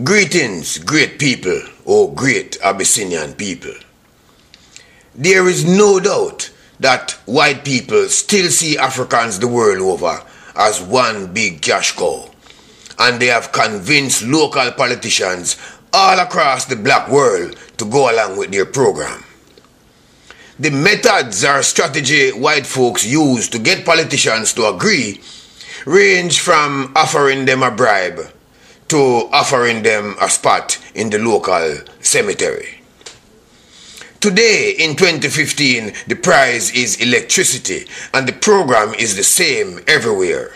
Greetings, great people, or great Abyssinian people. There is no doubt that white people still see Africans the world over as one big cash cow, and they have convinced local politicians all across the black world to go along with their program. The methods or strategy white folks use to get politicians to agree range from offering them a bribe to offering them a spot in the local cemetery. Today, in 2015, the price is electricity, and the program is the same everywhere.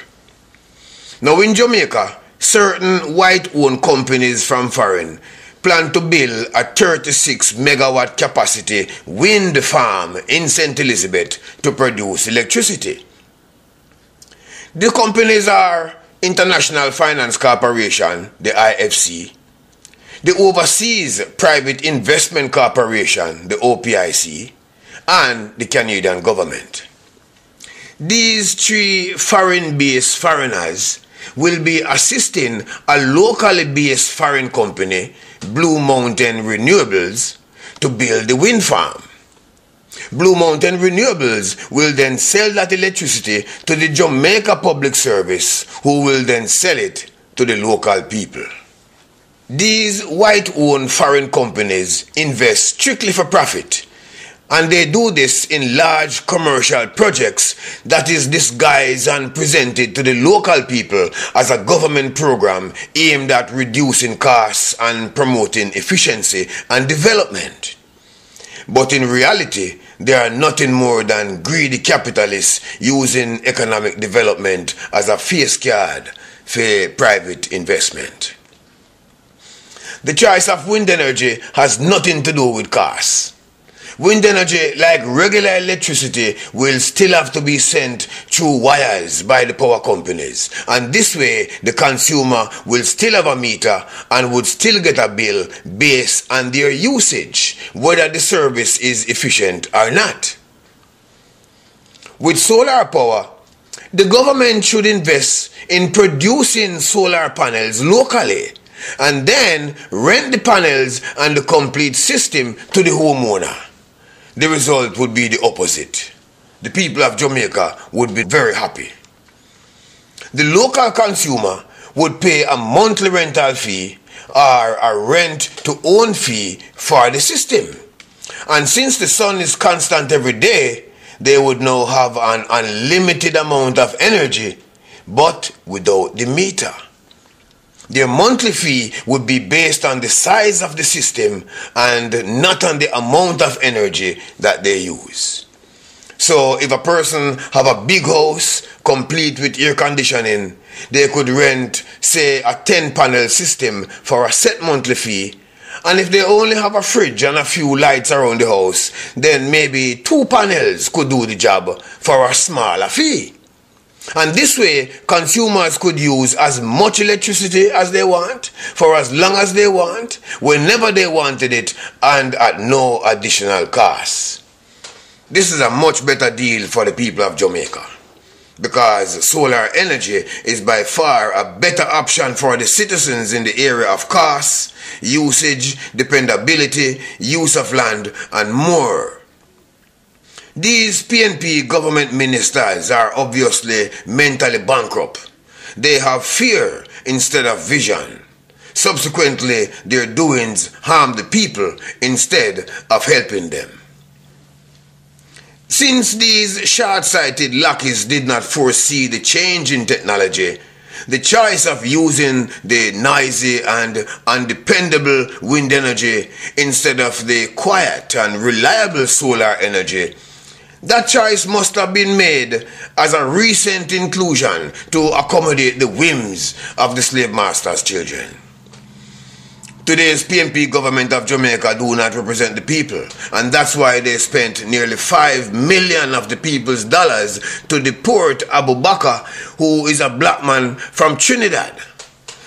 Now in Jamaica, certain white-owned companies from foreign plan to build a 36 megawatt capacity wind farm in St. Elizabeth to produce electricity. The companies are International Finance Corporation, the IFC, the Overseas Private Investment Corporation, the OPIC, and the Canadian government. These three foreign-based foreigners will be assisting a locally based foreign company, Blue Mountain Renewables, to build the wind farm. Blue Mountain Renewables will then sell that electricity to the Jamaica Public Service, who will then sell it to the local people. These white-owned foreign companies invest strictly for profit, and they do this in large commercial projects that is disguised and presented to the local people as a government program aimed at reducing costs and promoting efficiency and development. But in reality, they are nothing more than greedy capitalists using economic development as a face card for private investment. The choice of wind energy has nothing to do with costs. Wind energy, like regular electricity, will still have to be sent through wires by the power companies, and this way the consumer will still have a meter and would still get a bill based on their usage, whether the service is efficient or not. With solar power, the government should invest in producing solar panels locally and then rent the panels and the complete system to the homeowner. The result would be the opposite. The people of Jamaica would be very happy. The local consumer would pay a monthly rental fee or a rent-to-own fee for the system. And since the sun is constant every day, they would now have an unlimited amount of energy, but without the meter. Their monthly fee would be based on the size of the system and not on the amount of energy that they use. So if a person have a big house complete with air conditioning, they could rent, say, a 10-panel system for a set monthly fee. And if they only have a fridge and a few lights around the house, then maybe 2 panels could do the job for a smaller fee. And this way, consumers could use as much electricity as they want, for as long as they want, whenever they wanted it, and at no additional cost. This is a much better deal for the people of Jamaica, because solar energy is by far a better option for the citizens in the area of cost, usage, dependability, use of land, and more. These PNP government ministers are obviously mentally bankrupt. They have fear instead of vision. Subsequently, their doings harm the people instead of helping them. Since these short-sighted lackeys did not foresee the change in technology, the choice of using the noisy and undependable wind energy instead of the quiet and reliable solar energy, that choice must have been made as a recent inclusion to accommodate the whims of the slave master's children. Today's PNP government of Jamaica do not represent the people, and that's why they spent nearly $5 million of the people's dollars to deport Abu Bakr, who is a black man from Trinidad.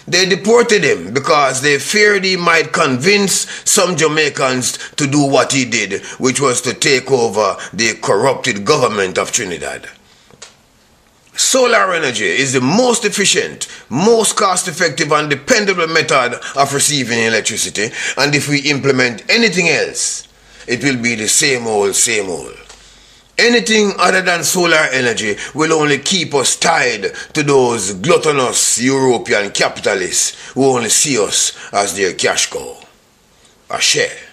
They deported him because they feared he might convince some Jamaicans to do what he did, which was to take over the corrupted government of Trinidad. Solar energy is the most efficient, most cost-effective and dependable method of receiving electricity, and if we implement anything else, it will be the same old, same old. Anything other than solar energy will only keep us tied to those gluttonous European capitalists who only see us as their cash cow. A share.